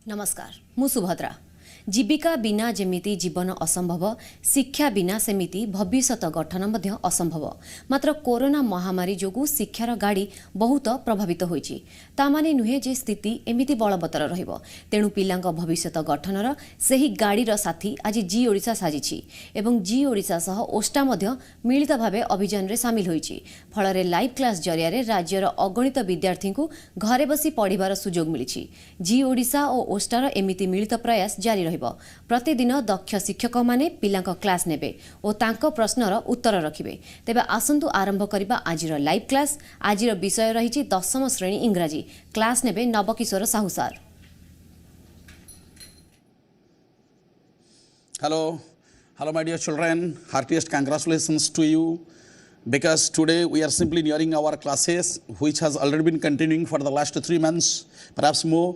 नमस्कार मु सुभद्रा। जीविका बिना जेमिति जीवन असंभव, शिक्षा बिना सेमिति भविष्यत गठन मध्य असंभव। मात्र कोरोना महामारी जोगु शिक्षार गाड़ी बहुत प्रभावित होईछि। तामाने नुहे जे स्थिति एमिति बलवत्तर रहिबो। तेणु पिलांक भविष्यत गठनर सेही गाड़ीर साथी आज जी ओडिशा साजिछि एवं जी ओडिशा सह ओष्टा मध्य मिलित भावे अभियान रे शामिल होईछि। फलरे लाइव क्लास जरिया राज्यर अगणित विद्यार्थी को घरे बसी पढ़िबार सुजोग मिलिछि। जी ओडिशा और ओष्टार एमिति मिलित प्रयास जारी प्रतिदिन दक्ष शिक्षक माने पिलांक क्लास नेबे और तांको प्रश्नर उत्तर रखिबे। तेबे आसंतु आरंभ करिबा आजिर लाइव क्लास। आजिर विषय रहिछि 10म श्रेणी इंग्राजी। क्लास नेबे Navkishore Sahu sir. Hello my dear children, heartiest congratulations to you, because today we are simply nearing our classes which has already been continuing for the last 3 months, perhaps more.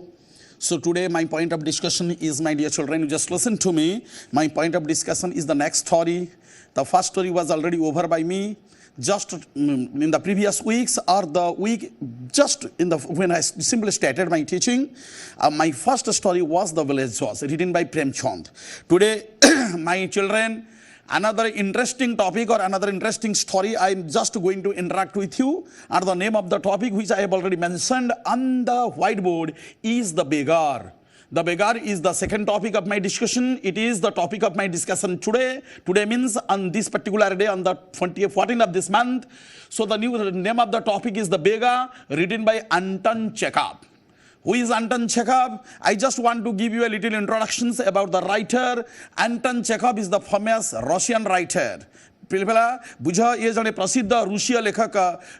So today my point of discussion is, my dear children, just listen to me. My point of discussion is the next story. The first story was already over by me just in the previous weeks, or the week just in the when I simply started my teaching. My first story was The Village Joss, written by Premchand. Today my children, another interesting topic or another interesting story I am just going to interact with you, and the name of the topic which I have already mentioned on the whiteboard is the beggar. The beggar is the second topic of my discussion. It is the topic of my discussion today. Today means on this particular day, on the 14th of this month. So the new name of the topic is The Beggar, written by Anton Chekhov. Who is Anton Chekhov? I just want to give you a little introductions about the writer. Anton Chekhov is the famous Russian writer. पिला बुझ ये जने प्रसिद्ध रूसीय लेखक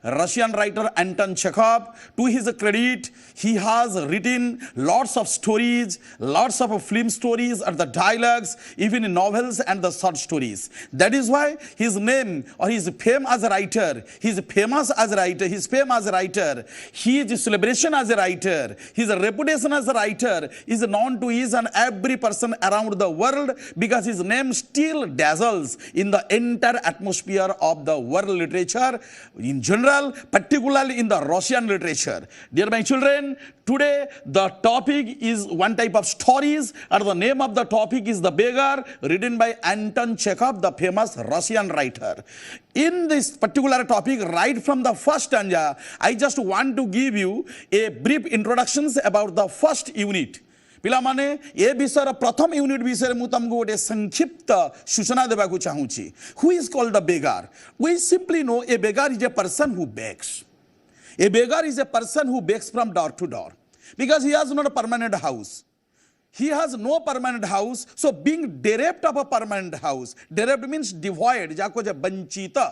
Russian writer Anton Chekhov. To his credit he has written lots of stories, lots of film stories and the dialogues, even in novels and the short stories. That is why his name or his fame as a writer, his fame as a writer, his celebration as a writer, his reputation as a writer is known to each and every person around the world, because his name still dazzles in the entire atmosphere of the world literature in general, particularly in the Russian literature. Dear my children, today the topic is one type of stories, and the name of the topic is The Beggar, written by Anton Chekhov, the famous Russian writer. In this particular topic, right from the first stanza, I just want to give you a brief introductions about the first unit. पिला माने ए विषय प्रथम unit विषय मु तुमको गोटे संक्षिप्त सूचना देबा को चाहूची. Who is called the beggar? We simply know a beggar is a person who begs. A beggar is a person who begs from door to door, because he has not a permanent house. He has no permanent house. So being bereft of a permanent house, bereft means devoid, जाको जे वंचित,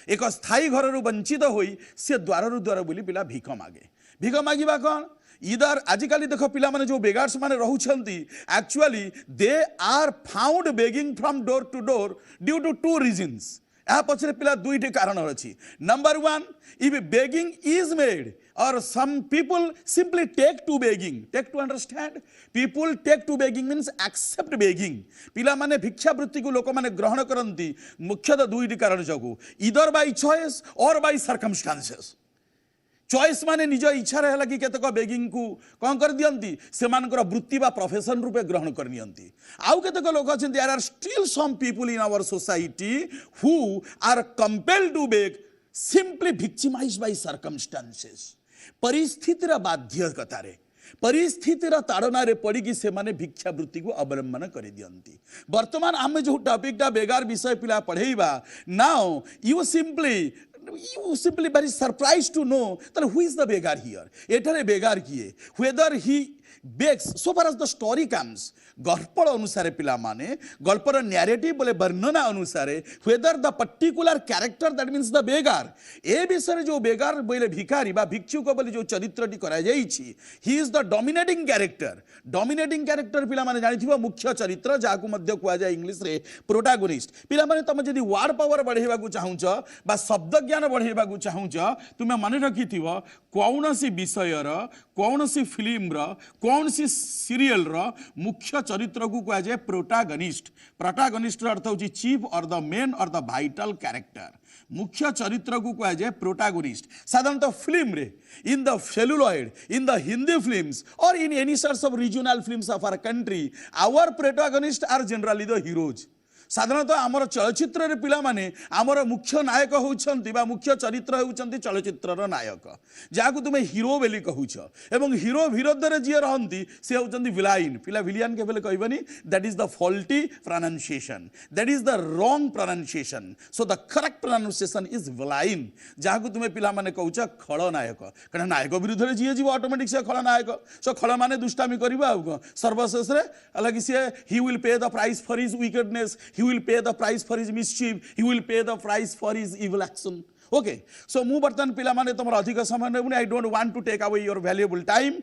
एक स्थायी घर रु वंचित होई से द्वार रु द्वार बोली पिला भीख मागे. भीख मागिबा कोन? इधर आजिकाली देखो पिला माने जो बेगार्स माने रहुछंती, actually they are found begging from door to door due to 2 reasons. यहाँ पछरे पिला दुईटे कारण अछि. Number 1, if begging is made, or some people simply take to begging. Take to understand? People take to begging means accept begging. पिला माने भिक्षावृत्ति को लोक माने ग्रहण करंती मुख्यतः दुईटी कारण जगु, either by choice or by circumstances. Choice माने निज इच्छा रहा कि केतक बेगिंग को कौन कर दियंती से मानकर वृत्ति बा प्रोफेशन रूपे ग्रहण कर नियंती. आउ केतक लोक अछन, there are still some people in our society who are compelled to beg simply victimized by circumstances. परिस्थितिर बाध्यकतारे, परिस्थितिर ताड़नारे पड़ी से माने भिक्षावृत्ति को अवलंबन कर दियंती. वर्तमान आम जो टॉपिकटा बेगार विषय पिला पढ़ेबा, now you simply very surprised to know that who is the beggar here. एठारे बेगार किए, whether he begs. So far as the story comes, गल्पर अनुसार पिला माने गल्पर नैरेटिव बोले वर्णना अनुसार, whether the particular character that means the beggar, ए विषय जो बेगार बोले भिखारी बा भिक्षुक बोले जो चरित्रटी करा जाईछि, he is the dominating character. Dominating character पिला माने जानिथिबो मुख्य चरित्र, जाकु मध्य कुआ जाय इंग्लिश रे प्रोटैगोनिस्ट. पिला माने तमे जदी वर्ड पावर बढ़ेबा को चाहुछ बा शब्द ज्ञान बढ़ेबा को चाहुछ, तुमे माने रखिथिबो कोनोसी विषयर, कोनोसी फिल्म रो, कौन सी सीरियल रो मुख्य चरित्र को कह जाए प्रोटागनिस्ट। प्रोटागनिस्ट अर्थ होची chief or the main or the vital character. मुख्य चरित्र को कह जाए प्रोटागनिस्ट। साधारणतः फिल्म रे in the celluloid in the Hindi films or in any sorts of regional films of our country our protagonist are generally the heroes. साधारणतः आमर चलचित्र पिला माने आमर मुख्य नायक होउछंती बा मुख्य चरित्र होउछंती चलचित्रर नायक जाकु तुमे हीरो बेली कहूछ एवं हीरो विरोध रे जे रहंती से होउछंती विलाइन। पिला विलियन के बेले कहबनी that is the faulty pronunciation, that is the wrong pronunciation. So the correct pronunciation is villain जाकु तुमे पिला माने कहूछ खलनायक। कारण नायक विरुद्ध रे जे जीव ऑटोमेटिक से खलनायक। सो खल माने दुष्टामी करबा सर्वशेष रे अलग से he will pay the price for his wickedness, he will pay the price for his mischief, he will pay the price for his evil action. Okay, so mu bartan pila mane tomar adhika samay nebuni. I don't want to take away your valuable time.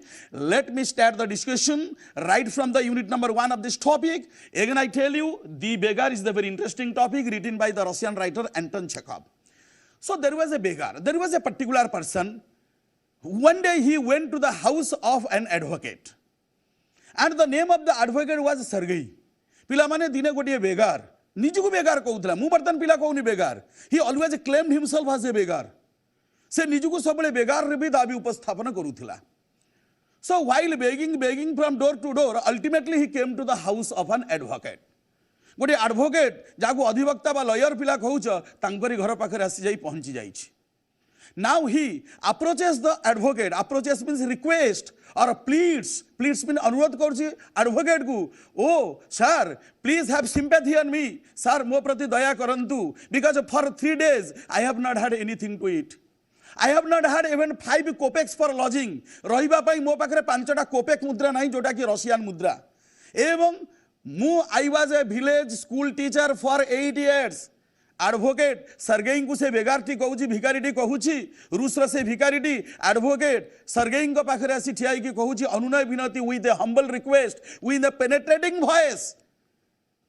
Let me start the discussion right from the unit number 1 of this topic. Again I tell you, The Beggar is the very interesting topic written by the Russian writer Anton Chekhov. So there was a beggar, there was a particular person. One day he went to the house of an advocate and the name of the advocate was Sergei. पिला माने दिने गोटे बेगार निजको बेगार कहूला मु बर्तन पिला कहूनी beggar. He always claimed himself as a beggar. से निजको सबले बेगार रे भी दाबी उपस्थापन करूथिला। So while begging from door to door ultimately he came to the house of an advocate. गोटे एडवोकेट जाको अधिवक्ता बा लॉयर पिला कहूछ तांकरी घर पाखरे आसी जाई पहुंची जाईछि। Now he approaches the advocate. Approaches means request or pleads. Pleads mean अनुरोध करछि advocate को, oh sir please have sympathy on me, sir मो प्रति दया करंतु, because for 3 days I have not had anything to eat. I have not had even 5 kopecks for lodging. रहिबा पई मो पाखरे 5टा कोपेक मुद्रा नाही जोटा कि रशियन मुद्रा। एवं मु I was a village school teacher for 8 years. Advocate Sergei को से बेगारटी कहूची भिकारीटी कहूची रूस से भिकारीटी एडवोकेट सर्गेई को पाखरे आसी ठियाई की कहूची अनुनय विनती with a humble request with a penetrating voice.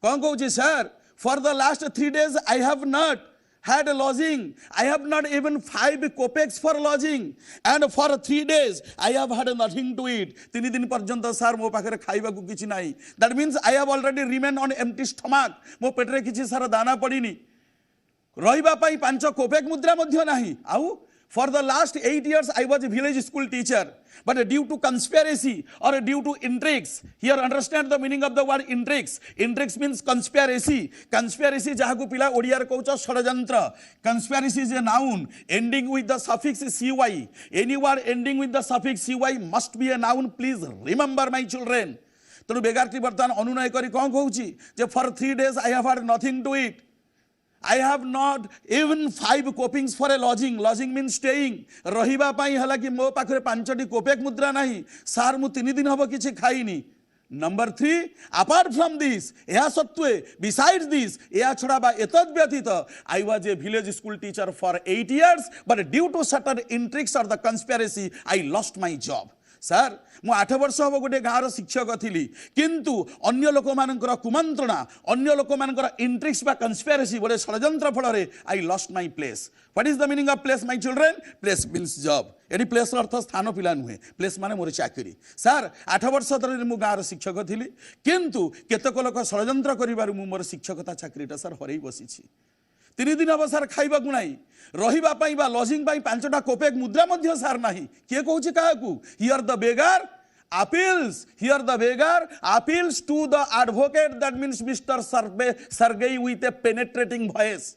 कौन कहूची sir for the last 3 days I have not had a lodging, I have not even 5 kopecks for lodging, and for 3 days I have had nothing to eat. 3 दिन पर्यंत sir मो पाखरे खाइबा को किछि नाही। That means I have already remained on empty stomach. मो पेटरे किछि सारा दाना पड़िनी। रहिबा पाई 5 कोपेक मुद्रा मध्य नाही। आउ for the last 8 years I was a village school teacher, but due to conspiracy or due to intrigues, here understand the meaning of the word intrigues. Intrigues means conspiracy. Conspiracy jaha ko pila odia re कहउछ षडयंत्र। Conspiracy is a noun ending with the suffix cy. Any word ending with the suffix cy must be a noun. Please remember my children. तेणु बेगारटी बर्तमान अनुनय करी कौन कहउछि जे for 3 days I have had nothing to eat. I have not even 5 kopecks for a lodging. Lodging means staying. रहिबा पाई हला कि मो पाखरे 5टी कोपेक मुद्रा नाही। सार मु 3 दिन हबो किछि खाइनी। नंबर 3 apart from this या सत्वे besides this या छडा बा एतद व्यतीत I was a village school teacher for 8 years, but due to certain intrigues or the conspiracy I lost my job. Sir मु 8 वर्ष हम गोटे गाँव शिक्षक थी किंतु अन्य लोक मानकर कुमंत्रणा अन्य लोक मानकर इंट्रिक्स बा कंस्पिरेसी गोटे षडयंत्र फल I lost my place. What is the meaning of place my children? Place means job. एटी प्लेस अर्थ स्थान पिला नुहे। प्लेस माने मोर चाकरी। सर 8 वर्ष धरि मु गाँव शिक्षक थी किंतु केतक लोक षडयंत्र करिबारु मु मोर शिक्षकता चाकरीटा सर हरई बसिछि। 3 दिन हम सर खाइबा को नाही रहिबा पाई बा लॉजिंग पाई 5टा कोपेक मुद्रा मध्य सर नाही। के कहूछि काहाकू? Here the beggar appeals, here the beggar appeals to the advocate, that means Mr. Sergei with a penetrating voice.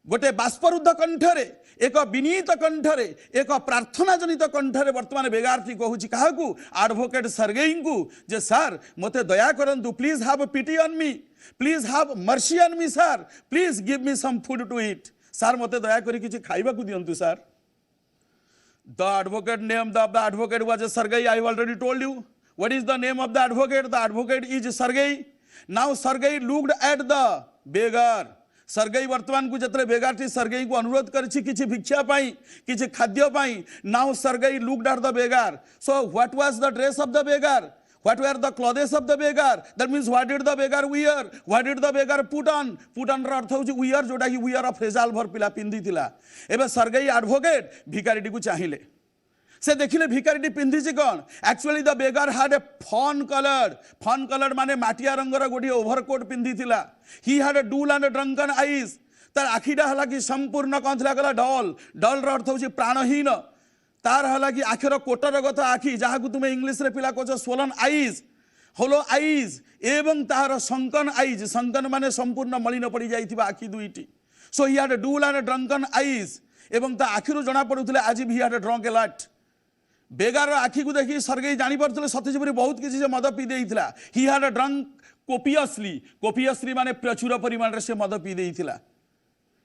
गोटे बाष्परुद्ध कंठरे एक विनीत कंठरे एक प्रार्थना जनित कंठरे वर्तमान बेगारटी कहूची काहाकू? एडवोकेट सर्गेई को जे सर मते दया करंतु, please have pity on me, please have mercy on me sir, please give me some food to eat. Sir मते दया करी किछि खाइबा को दियंतु sir. The advocate name of the advocate was Sergei. I have already told you. What is the name of the advocate? The advocate is Sergei. Now Sergei looked at the beggar. Sergei वर्तमान को जतरे बेगारटी Sergei को अनुरोध करछि किछि भिक्षा पाई किछि खाद्य पाई। Now Sergei looked at the beggar. So what was the dress of the beggar? What were the clothes of the beggar? That means what did the beggar wear? What did the beggar put on? Put on अर्थ होछि wear, जोटा कि wear of रेजाल भर पिला पिंदी थिला। एबे Sergei advocate भिखारीटी को चाहिले। से देखिले भिखारीटी पिंधिची कौन actually the beggar had a fawn coloured माने माटिया रंगर गोटे ओवरकोट पिंधि थिला he had a dull and drunken eyes तार आखिटा हला कि संपूर्ण कौन थिला गला डल र अर्थ होची प्राणहीन तार हला कि आखिर कोटर गत आखि जहाँ को तुम इंग्लिश रे पिला कहछ स्वोलन आईज होलो आईज एवं तार संकन माने संपूर्ण मलिन पड़ी जाइथिबा आखि दुईटी so he had a dull and drunken eyes एवं ता आखिरु जना पडुथिले आज भी had a drunk a lot beggar आखि को देखी सरगेई जानी पारुथिले सत्यजीवरी बहुत किसी से मद पी देइथिला ही हैड ड्रंक कोपियसली माने प्रचुर परिमाण रे से मद पी देइथिला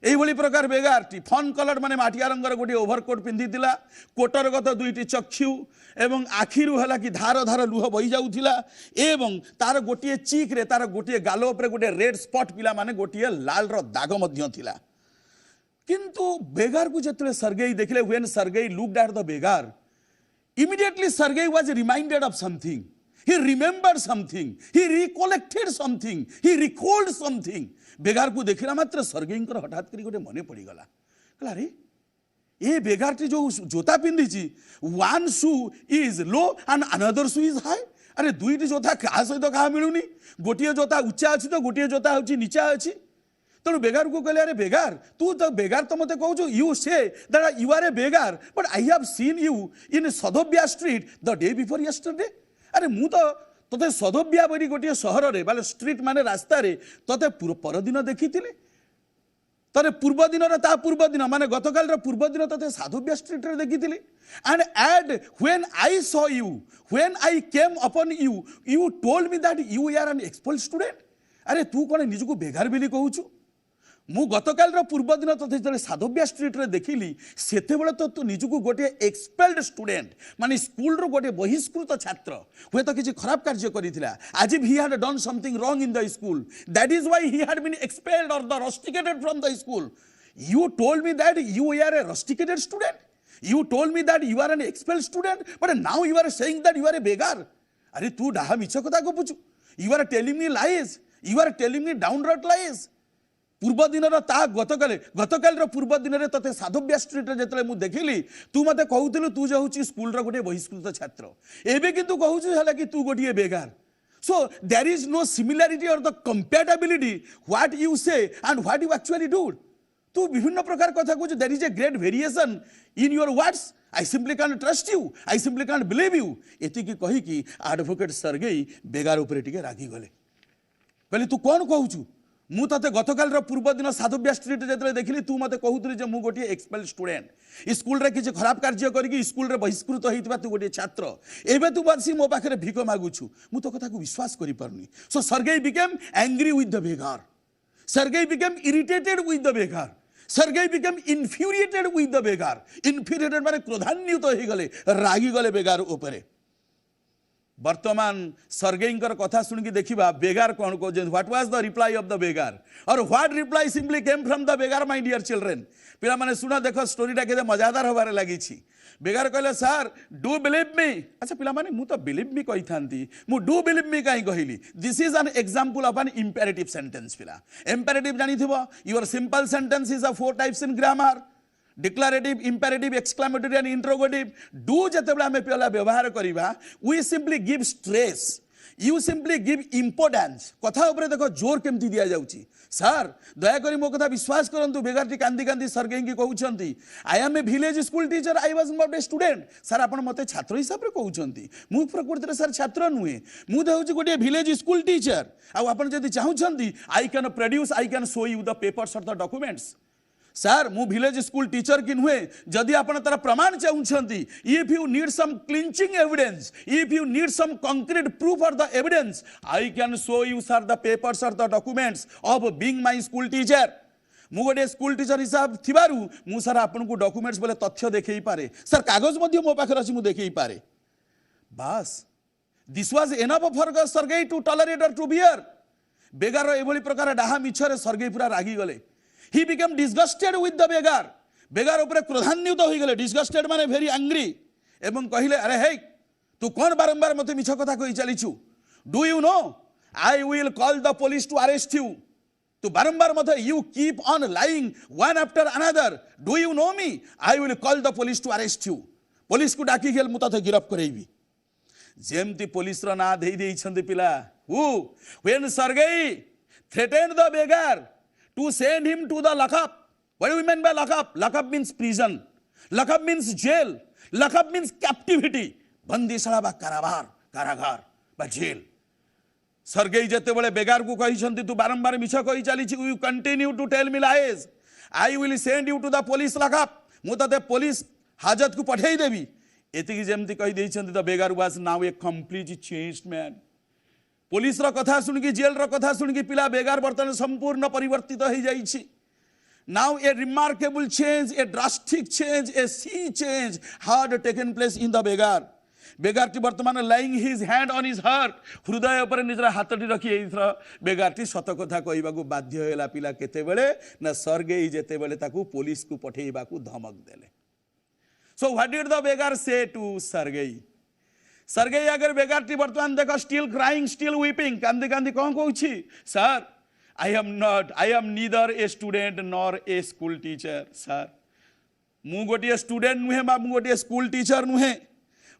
एही भली प्रकार बेगारटी फन कलर माने माटिया रंगर गोटे ओवरकोट पिंधिथिला कोटर गत दुईटी चक्षु एवं आखिरु हला कि धार धार लुह बही जाउथिला एवं तार गोटे चीक रे तार गोटे गालो उपरे गोटे रेड स्पॉट पिला माने गोटे लाल रो दाग मध्य थिला किंतु बेगार को जतले सरगेई देखले when Sergei looked at the beggar immediately Sergei was reminded of something. He remembered something. He recollected something. He recalled something. बेगार को देखिला मात्र सर्गेई हठात करी गोटे मने पड़ी गला कहला रे ए बेगारटी जो जोता पिंधिची one shoe is low and another shoe is high अरे दुईटी जोता क्या सहित क्या मिलूनी गोटे जोता उच्चा अच्छी तो गोटे जोता हूँ नीचा अच्छी तेणु बेगार को कहले अरे बेगार तू तो बेगार तो मत कहू you say that you are a beggar but I have seen you in Sadovaya street the day before yesterday अरे मु तो तोते सदोबिया बरी गोटे सहर रे बाले स्ट्रीट माने रास्ता रे तोते परदिन देखिथिले तरे पूर्व दिन ता पूर्व दिन माने गतकाल पूर्व दिन तोते सदोबिया स्ट्रीट रे देखिथिले and when I saw you when I came upon you you told me that you are an expelled student अरे तू कौन निजको बेगार बोली कहूचु मु गतकाल पूर्व दिन तो जो साधव्या स्ट्रीट रे देखिली सेते बेले तो तू निजको गोटे एक्सपेल्ड स्टूडेंट माने स्कूल रो गोटे बहिष्कृत छात्र हुए तो किसी खराब कार्य करिथिला आज he had done something wrong in the school that is why he had been expelled or the rusticated from the school you told me that you are a rusticated student you told me that you are an expelled student but now you are saying that you are a beggar अरे तू डाहा मिछ कथा गपुचु you are telling me lies you are telling me downright lies पूर्व दिन गतकाल पूर्व दिन में तोते साधव्या स्ट्रीट रे जतले मु देखिली तू मते कहूतिलु तू जे होची स्कूल रो गोटे बहिष्कृत छात्र एबे किंतु कहूछु हला कि तू गोटे beggar so there is no similarity or the compatibility what you say and what you actually do तू विभिन्न प्रकार कथा कहूछु there is a great variation in your words I simply can trust you I simply can believe you एति की कहि कि advocate Sergei बेगार ऊपर टिके रागी गले कहले तू कौन कहूछु मु ते गतकाल पूर्व दिन साधव्या स्ट्रीट जो देखिली तू मत कहूली जे मु गोटे एक्सपेल्ड स्टूडेंट स्कूल रे किसी खराब कार्य करके स्कूल रे बहिष्कृत होइतिबा तू गोटे छात्र एबे तू बसी मो पाखरे भिक मागुछु मु तो कथा को विश्वास करि परनी so Sergei became angry with the beggar Sergei became irritated with the beggar Sergei became infuriated with the beggar infuriated माने क्रोधान्वित हो गले रागी गले बेगार ऊपर वर्तमान सर्गेई कथा सुनिकी देखिबा बेगार कौन कह what was the reply of the beggar or what reply simply came from the beggar my dear children पिला माने सुना देखो स्टोरीटा केते मजादार होबारे लागि छी बेगार कहले सर डू बिलीव मी अच्छा पिला माने मु तो बिलीव मी कहि थांती मु डू बिलीव मी काई कहली this is an example of an imperative sentence पिला इंपेरेटिव जानि थिबो your simple sentence is a four types in grammar declarative imperative exclamatory and interrogative डू जतबेला हमें पिला व्यवहार करिबा we simply give stress you simply give importance कथा ऊपर देखो जोर केमती दिया जाउची सर दया करी मो कथा विश्वास करंतु बेगारटी कांदी कांदी सर्गेई की कहउछंती I am a village school teacher I was not a student sir आपण मते छात्र हिसाब रे कहउछंती मु प्रकृति रे सर छात्र नुहे मु देउची गोटे विलेज स्कूल टीचर आ आपण जदी चाहुछंती I can produce I can show you the papers or the documents sir मु विलेज स्कूल टीचर कि नुहे जदि आपण तार प्रमाण चाहूछंती if you need some clinching evidence if you need some concrete proof or the evidence I can show you sir the papers or the documents of being my school teacher मु गोटे school teacher हिसाब थिबारु मु sir आपन को documents बोले तथ्य देखै पारे सर कागज मध्य मो पाखर अछि मु देखै पारे बस this was enough for Sergei to tolerate और टू बियर बेगार एभली प्रकार डाहा मिछरे सर्गेई पूरा रागी गले He became disgusted with the beggar. बेगार ऊपर क्रोधान्वित हो गले डिस्गस्टेड माने वेरी एंग्री एवं कहिले अरे हे तू कौन बारंबार मते मिछ कथा कहि चलीछु do you know I will call the police to arrest you तू बारंबार मते you keep on lying one after another do you know me I will call the police to arrest you police को डाकी गेल मुते गिरफ करेबी जेमती police रो ना दे देइछंती पिला हु when Sergei threatened the beggar to send him to the lockup. What do we mean by lockup? Lockup means prison. Lockup means jail. Lockup means captivity. बंदीशाला बा कारागार कारागार बा जेल. सर्गेई जेते बळे बेगार को कहिसंती तू बारंबार मिछ कहि चली छि you continue to tell me lies I will send you to the police lockup मु तते पुलिस हाजत को पठेई देबी एतिकी जेमती कहि देइछंती the beggar was now a completely changed man. Police रो कथा सुनकी जेल रो कथा सुनकी पिला बेगार बर्तन संपूर्ण परिवर्तित हो जाइछि. Now a remarkable change, a drastic change, a sea change had taken place in the beggar. Beggar टी वर्तमान lying his hand on his heart हृदय पर निजर हाथटी रखी एथरा बेगार टी सत कथा कहबा को बाध्य होला पिला केते बेले ना सर्गेई जेते बेले ताकू पुलिस को पठेइबा को धमक देले. सो व्हाट डिड द बेगार से टू सर्गेई. सर्गेई अगर बेगार टी वर्तमान देखो स्टिल क्राइंग स्टिल वीपिंग कांदी कांदी कोन कहूछि sir I am neither a student nor a school teacher sir. मु गोटे स्टूडेंट नुहे बा मु गोटे स्कूल टीचर नुहे.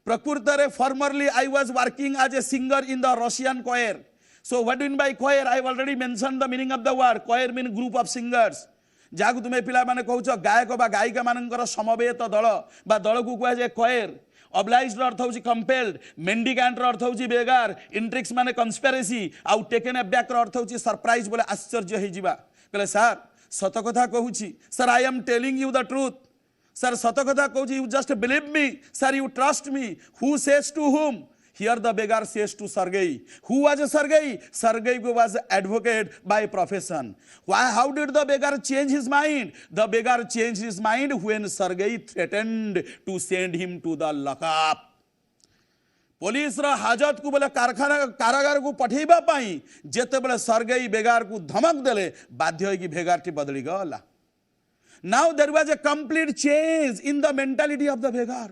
प्रकृत रे formerly I was working as a singer in the Russian choir. So what do you mean by choir? I have already mentioned the meaning of the word. Choir means group of singers. जागु तुमे पिला माने कहउछ गायक बा गायिका मानकर समवेत दल बा दल को कहै जे choir. Obliged अर्थ होची compelled, mendicant अर्थ होची बेगार, intrigues माने conspiracy, आउ taken aback अर्थ होची surprise बोले आश्चर्य हे जिबा. कहले सर सत कथा कहूची sir I am telling you the truth. Sir सत कथा कहूची you just believe me. Sir you trust me. Who says to whom? Here the beggar says to Sergei. Who was Sergei? Sergei was advocate by profession. Why? How did the beggar change his mind? The beggar changed his mind when Sergei threatened to send him to the lockup. Police रा हाजत को बोले कारखाना कारागार को पठेबा पाई जेते बेले Sergei बेगार को धमक देले बाध्य होई कि बेगार टी बदली गला. Now there was a complete change in the mentality of the beggar.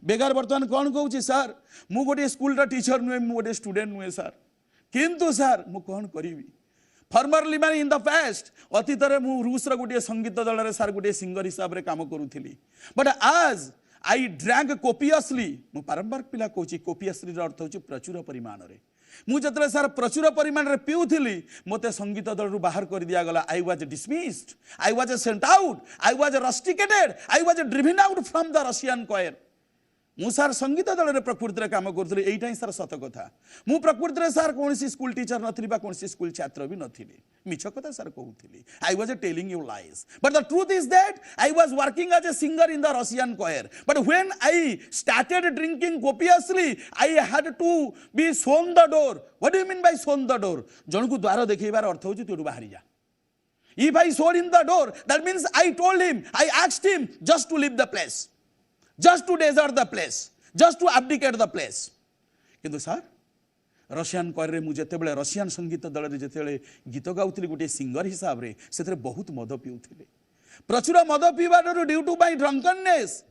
बेगार वर्तमान कौन कहूची सर मु गोटे स्कूल रा टीचर नुहे मु गोटे स्टूडेंट नुहे सर किंतु सर मु कौन करिवि. फॉर्मरली माने इन द पास्ट अतीत रे मु रूस रा गोटे संगीत दल रे सर गोटे सिंगर हिसाब रे काम करूथिली. बट आज I drank copiously. मु बारंबार पिला कहूची copiously रा अर्थ होची प्रचुर परिमाण रे. मु जतरे सर प्रचुर परिमाण रे पिउथिली मते संगीत दल रु बाहर कर दिया गला. I was dismissed, I was sent out, I was rusticated, I was driven out from the Russian choir. मु सर संगीत दल रे प्रकृति रे काम करथले एइटा ही सर सत कथा. मु प्रकृति रे सर कोनसी स्कूल टीचर नथिली बा कोनसी स्कूल छात्र भी नथिली मिछ कथा sir कहउथिली. I was telling you lies, but the truth is that I was working as a singer in the Russian choir, but when I started drinking copiously I had to be shown the door. What do you mean by shown the door? जण को द्वार देखैबार अर्थ होची तू बाहरी जा. If I showed him the door, that means I told him, I asked him just to leave the place, just to desert the place, just to abdicate the place. किंतु sir Russian choir रे मु जेते बेले Russian संगीत दल रे जेते बेले गीत गाउथिली गोटे सिंगर हिसाब रे सेतरे बहुत मद पिउथिले प्रचुर मद पीबार due to my drunkenness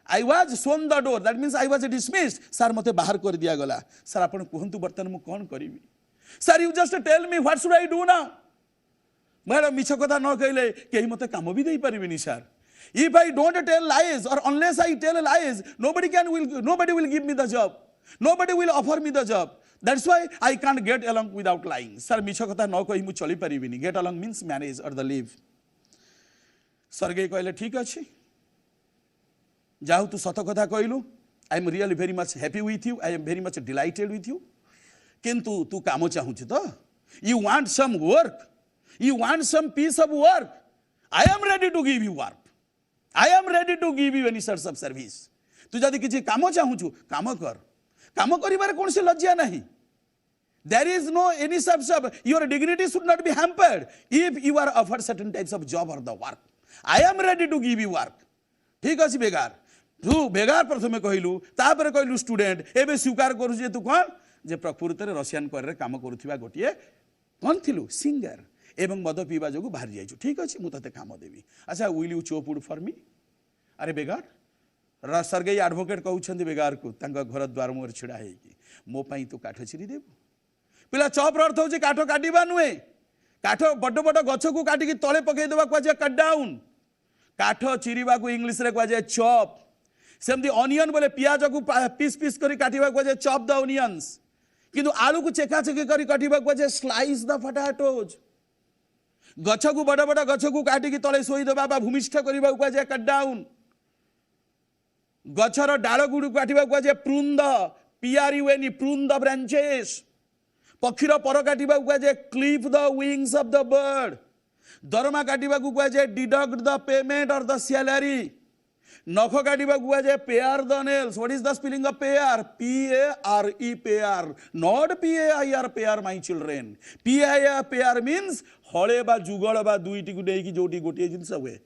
I was shown the door, that means I was dismissed. Sir मते बाहर कर दिया गला. सर आपण कहंतु बर्तन मु कोन करिवि. Sir you just tell me what should I do now. Madam मिछ कथा न कहले केही मते काम भी देई परिबिनी sir. If I don't tell lies or unless I tell lies, nobody will give me the job. Nobody will offer me the job. That's why I can't get along without lying. Sir, मिछ कथा न कहि मु चली परिबिनी. Get along means manage or the live. Sergei कहले ठीक अछि. जाऊ तू सत कथा कहलु. I am really very much happy with you. I am very much delighted with you. किंतु तू काम चाहुछि तो? You want some work? You want some piece of work? I am ready to give you work. I am ready to give you any sorts of service. तू जदि किछि काम चाहुछु काम कर. काम करिबार कोनसी लज्जा नाही. There is no any sorts of your dignity should not be hampered if you are offered certain types of job or the work. I am ready to give you work. ठीक अछि बेगार. तू बेगार प्रथमे कहिलु तापर कहिलु स्टूडेंट एबे स्वीकार करू जे तू कोन जे प्रकृति रे रशियन कोर रे काम करूथिबा गोटिए कोन थिलु सिंगर एवं मद पीवा जोगु बाहर जाइछु. ठीक अछि मु तते काम देबी. अच्छा will you chop wood for मी. अरे बेगार सर्गेई एडवोकेट कहउछन्ती बेगार को तांका घर द्वार मोर छिडा हेकी मो पई तू काठ चिरी देबु. पिला चॉप अर्थ होची काठ काटिबा नुहे. काठ बड बड गछ को काटी की तळे पकई देबा को जे कट डाउन. काठ चिरीबा को इंग्लिश रे को जे चॉप. सेमती ऑनियन बोले पियाज को पीस पीस करी काटिबा को जे चॉप द ऑनियंस किंतु आलू को चेका चेकी करी काटिबा को जे स्लाइस द पोटैटोज गछ को बड़ बड़ गछ को काटी की तले सोई देबा बा भूमिष्ठ करिबा को जे कट डाउन गछर डाल गुड़ काटिबा को जे प्रून द पियारी वेनी प्रून द ब्रांचेस पक्षीर पर काटिबा को जे clip the wings of the bird दरमा काटिबा को जे deduct the payment or the salary नख काटिबा को जे pare the nails what is the spelling of pare PARE pare not PAIR pair my children PAIR pair means हळे बा जुगळ बा दुईटी को देकी जोटी गोटी जिंस हुए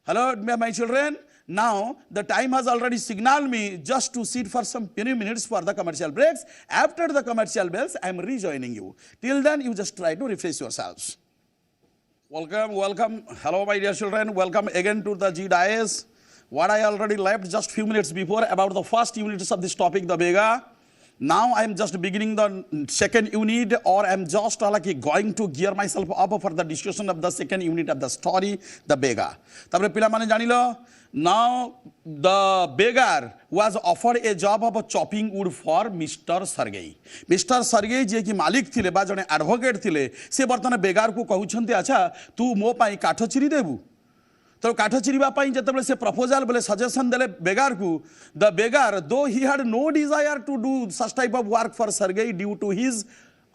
hello my children now the time has already signaled me just to sit for some few minutes for the commercial breaks. After the commercial breaks I am rejoining you. Till then you just try to refresh yourselves. Welcome. Hello my dear children, welcome again to the G Dias. What I already left just few minutes before about the first units of this topic, the Vega. Now I am just beginning the second unit, or I am just like going to gear myself up for the discussion of the second unit of the story, the Vega. तापर पिला माने जानिलो. Now the beggar was offered a job of chopping wood for Mr. Sergey. Mr. Sergey जे कि मालिक थिले बा जने advocate थिले से बर्तन बेगार को कहउछन्ते अच्छा तू मो पाई काठ चिरी देबू तो काठ चिरीबा पाई जतबे से प्रपोजल बोले सजेशन देले बेगार को the beggar though he had no desire to do such type of work for Sergey due to his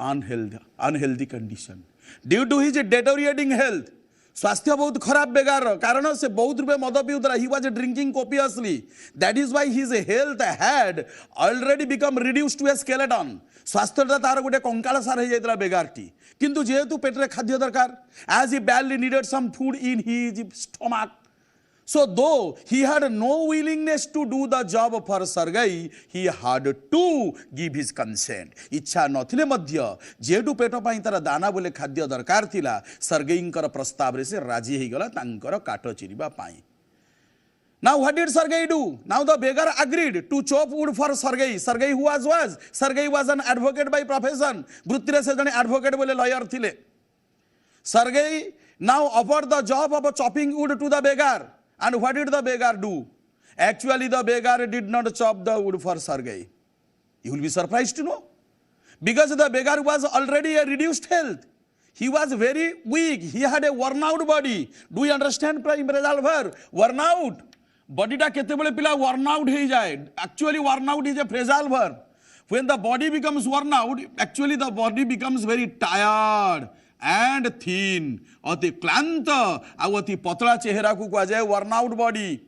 unhealthy condition due to his deteriorating health स्वास्थ्य बहुत खराब बेगार कारण से बहुत रूपे मद पिउतला he was drinking copiously that is why his health had already become reduced to a skeleton स्वास्थ्यटा तार गोटे कंकाल सार हो जाइतला बेगारटी किंतु जेहेतु पेटरे खाद्य दरकार as he badly needed some food in his stomach so though he had no willingness to do the job for Sergey he had to give his consent इच्छा नथिले मध्य जेडु पेट पई तार दाना बोले खाद्य दरकार थिला Sergey इंकर प्रस्ताव रे से राजी हे गला तांकर काट चिरिबा पाई. Now what did Sergey do? Now the beggar agreed to chop wood for Sergey. Sergey who was Sergey was an advocate by profession. वृत्ति रे से जने advocate बोले lawyer थिले. Sergey now offered the job of chopping wood to the beggar. And what did the beggar do? Actually the beggar did not chop the wood for Sergey. You will be surprised to know. Because the beggar was already a reduced health. He was very weak. He had a worn out body. Do you understand prime resolver? Worn out. Body ta kete bole pila worn out he jaye. Actually worn out is a phrasal verb. When the body becomes worn out, actually the body becomes very tired and thin. अति क्लांत अति पतला चेहरा को कहा जाए worn out body.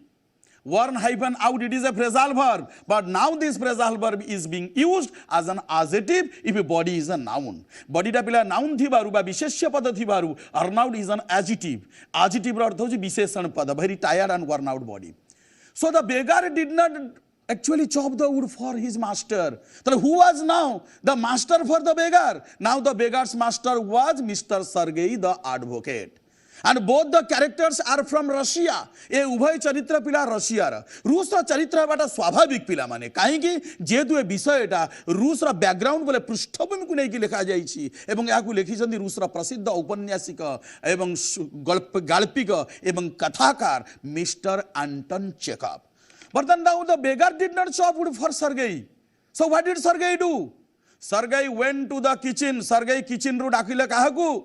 Worn hyphen out, it is a phrasal verb, but now this phrasal verb is being used as an adjective if body is a noun. Body ta pila noun thibaru ba bisheshya pad thibaru worn out is an adjective. Adjective ro arth hoji bisheshan pad, very tired and worn out body. So the beggar did not actually chop the wood for his master. So who was now the master for the beggar? Now the beggar's master was Mr. Sergey the advocate. And both the characters are from Russia. ए उभय चरित्र पिला Russia रूस चरित्र बाटा स्वाभाविक पिला माने कहीं जेहेतु ए विषयटा रूस बैकग्राउंड बोले पृष्ठभूमि को लेकिन लिखा जाइछि एवं याकु लिखिछन्ति रूस प्रसिद्ध औपन्यासिक एवं गाल्पिक एवं कथाकार mister Anton Chekhov. But now the beggar did not chop wood for Sergey. So what did Sergey do? Sergey went to the kitchen. Sergey kitchen ru डाकिले काहाकू.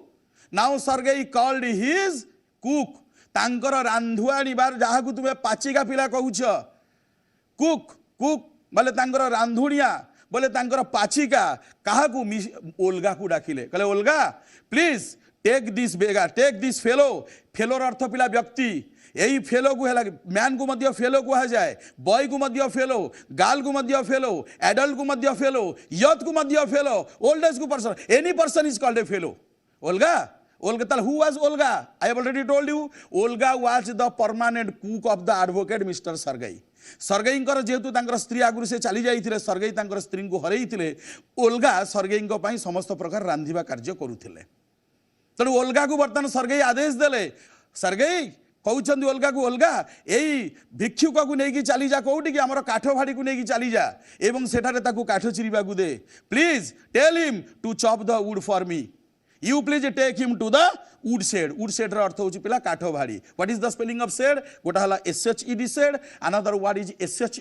Now Sergey called his cook. तांकर रांधुआ निबार जहाकू तुमे पाचिका पिला कहूछ. Cook बोले तांकर रांधुनिया बोले तांकर पाचिका काहाकू Olga को डाकिले. कहले Olga please take this beggar, take this fellow अर्थ पिला व्यक्ति. यही फेलो को है मैन को मध्य फेलो को जाए बॉय को मध्य फेलो गर्ल को मध्य फेलो एडल्ट को मध्य फेलो यूथ को मध्य फेलो ओल्ड एज को person any person is called a fellow. Olga tal who was Olga? I have already told you. Olga was the permanent cook of the advocate Mr. Sergey. Sergey इंकर जेतु तांकर स्त्री आगुरु से चली जाइथिले Sergey तांकर स्त्री को हरैथिले Olga Sergey इंको पई समस्त प्रकार रांधिबा कार्य करूथिले. तनु Olga को बर्तन Sergey आदेश देले Sergey कहउछन्ति Olga को Olga एई भिक्षुक को नेकी चली जा कोउटी कि हमर काठ भाडी को नेकी चली जा एवं सेठारे ताकू काठ चिरिबा को दे. Please tell him to chop the wood for me. You please take him to the wood shed. Wood shed ର अर्थ होची पिला काठ भाड़ी. What is the spelling of shed? गोटा हला shed shed. Another word is shade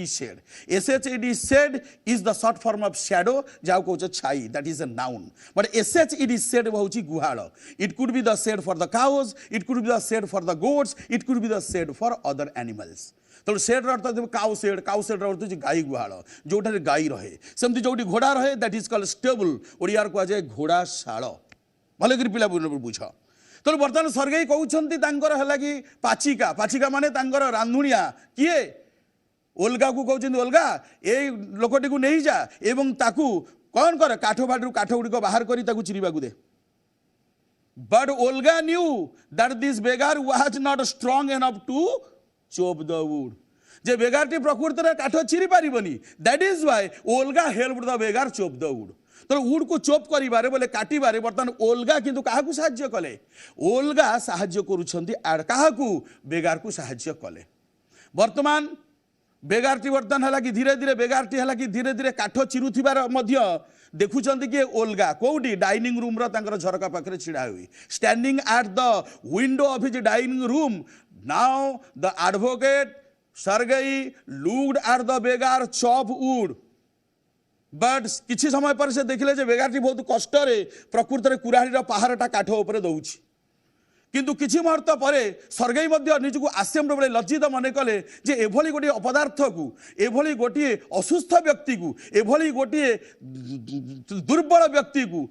shed. Shade shed is the short form of shadow. जाओ coach छाई. That is a noun. But shed shed होची गुहाल. It could be the shed for the cows. It could be the shed for the goats. It could be the shed for other animals. तो said अर्थ cow said अर्थ गाई गुहाल जोठारे गाई रहे सेमती जो घोड़ा रहे that is called stable Odia को जाए घोड़ा शाल भल कर पिला बुझ तो बर्तमान सरगेई कहते है कि पाचिका पाचिका माने रांधुणिया किए ओलगा को कहते ओलगा ए लोकटी को नहीं जा एवं ताकू कौन कर काठ भाड़ी काठ गुड़िक बाहर कर चिरिबा दे. But Olga knew that this beggar was not strong enough to chop the wood जे बेगारटी प्रकृत में काठ चिरी पारिबनी that is why Olga help the beggar chop the wood. तो वुड को चोप करिबारे बोले काटिबारे बर्तमान ओलगा किंतु काहाकू साहाय्य कले ओलगा साहाय्य करूछंती आर काहाकू बेगार को साहाय्य कले. बर्तमान बेगारटी बर्तमान है कि धीरे धीरे बेगारटी है कि धीरे धीरे काठ चिरुथिबार मध्य देखुचंती कि ओलगा कोउडी डाइनिंग रूम रो तांकर झरका पाखरे छिड़ा हुई standing at the window of his dining room. Now the advocate Sergei looked at the beggar chop wood. But किछि समय पर से देखिले जे बेगारटी बहुत कष्ट रे प्रकृत रे कुराड़ी पहाड़टा काठ ऊपर दउछि किंतु किछि मुहूर्त परे सर्गेई मध्य निजको आश्चर्य बेले लज्जित मन कले जे एभली गोटे अपदार्थ को एभली गोटे असुस्थ व्यक्ति को एभली गोटे दुर्बल व्यक्ति को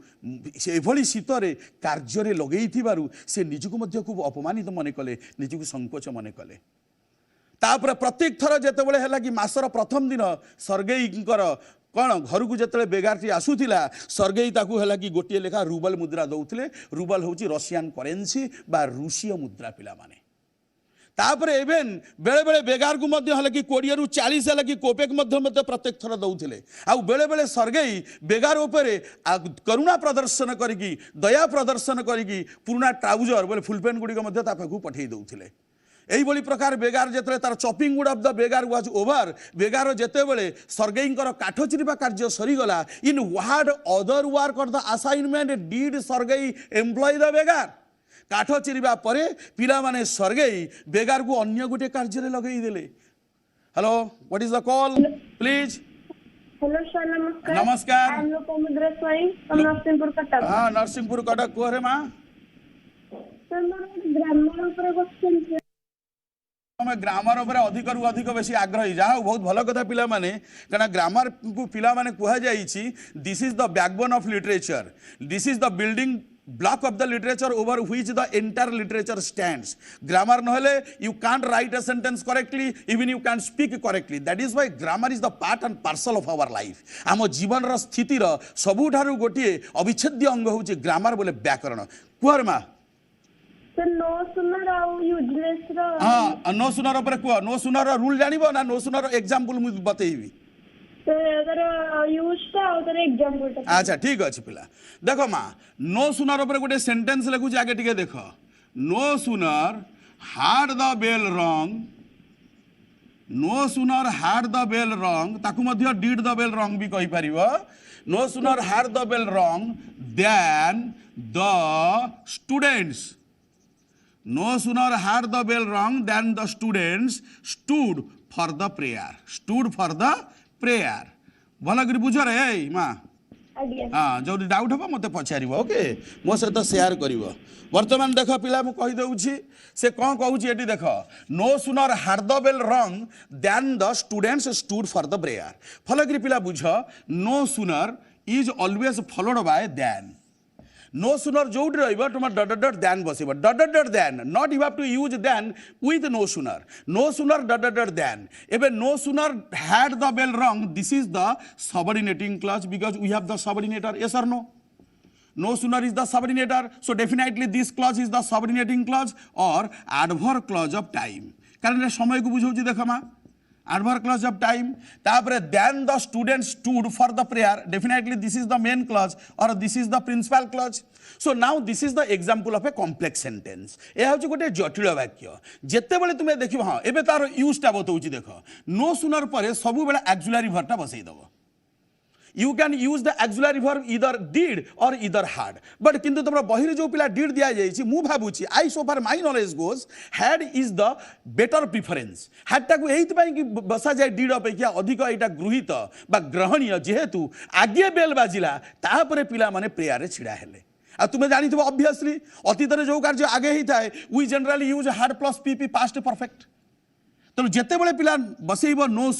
एभली शीतरे कार्य लगेइथिबारु से निजको मध्य खूब अपमानित मन कले निजको संकोच मन कले. तापर प्रत्येक थर जेतेबेले हैला कि मासर प्रथम दिन सर्गेईकर कौन घर को जिते बेगारटी आसूला सर्गेई ताकू है कि गोटे लेखा रूबल मुद्रा दौले रूबल हूँ रशियान करेन्सी बा रूसीय मुद्रा पिला माने. तापर एवेन बेले बेले बेगार को है कि 20 ରୁ 40 है कि कोपेक प्रत्येक थर दौले आउ बेले बेले सर्गेई बेगार उपरे करुणा प्रदर्शन करी दया प्रदर्शन करी पुराना ट्राउजर बोले फुल पेंट गुड़िक पाखु पठे दौले. यही प्रकार बेगार जिते तार chopping wood of the beggar was over beggar जितेबले सर्गेईंकर काठ चिरिबा कार्य सरीगला in what other work of the assignment did Sergei employ the beggar. काठ चिरिबा परे पिला माने सर्गेई बेगार को अन्य गोटे कार्य लगेई देले. Hello what is the call please. Hello sir नमस्कार. नमस्कार. I am Lopamudra Swain from Narsinghpur Cuttack. हां नरसिंहपुर कटक को रे मां सर मोर ग्रामर ऊपर क्वेश्चन ग्रामर अधिक रु अधिक बेसी आग्रही जहाँ बहुत भल कथा पिला माने कना ग्रामर को पिला माने कुहा जाइछि this is the backbone of literature this is the building block of the literature over which the entire literature stands. Grammar नहले you can't write a sentence correctly even you can't speak correctly. That is why grammar is the part and parcel of our life. आम जीवन र स्थिति र सबुठारु गोटे अविच्छेद्य अंग होछि grammar बोले व्याकरण. कुहर मा नो सुनर आउ यूजलेस रो हां नो सुनर ऊपर कुह नो सुनर रूल जानिबो ना नो सुनर एग्जांपल मु बतेइबी तो अगर यूज ता उधर एग्जांपल ता. अच्छा ठीक अछि पिला देखो मा नो सुनर ऊपर गोटे सेंटेंस लिखु आगे टिके देखो. No sooner had the bell rung no sooner had the bell rung ताकू मध्य डिड द बेल रॉन्ग भी कहि परिबो. No sooner had the bell rung then the students. No sooner had the bell rung than the students stood for the prayer. Stood for the prayer. भला करी बुझ रे मां. हाँ जो डाउट हम मत पचार ओके मो सहित सेयार कर. बर्तमान देख पिला मु कही दउछि से कौन कहूँ ये देख no sooner had the bell rang then the students stood for the prayer. फल करी पिला बुझ no sooner is always followed by then. No sooner जोड रहिबो तुम डट डट देन बसिबो dot dot then not you have to use then with no sooner dot dot then. एबे no sooner had the bell rang this is the subordinating clause because we have the subordinator. Yes or no. No sooner is the subordinator, so definitely this clause is the subordinating clause or adverb clause of time. कारण समय को बुझौछि देख मा adverb clause of time. तापरे then the student stood for the prayer. Definitely this is the main clause or this is the principal clause. So now this is the example of a complex sentence. ए होछि गोटे जटिल वाक्य जेते बेले तुमे देखिबो. हां एबे तार यूज ता बतौछि देख नो सुनर परे सब बेले ऑक्सिलरी वर्ब ता बसै दबो. you can use the auxiliary verb either did or either had, but किंतु तुम बहिरे जो पिला did दिया जाइए मु भाबुची I so far my knowledge goes had is the better preference. had टाकू एहित पई कि बसा जाय did अपेक्षा अधिक एटा गृहीत बा ग्रहणीय जेहेतु आगे बेल बाजिला तापरे पिला माने प्रेयर रे छिडा हेले आ तुमे जानि थबो ऑब्वियसली अतीत रे जो कार्य आगे ही थाए we generally use had plus pp past perfect. तेणु जिते बड़े पिला बसैब नो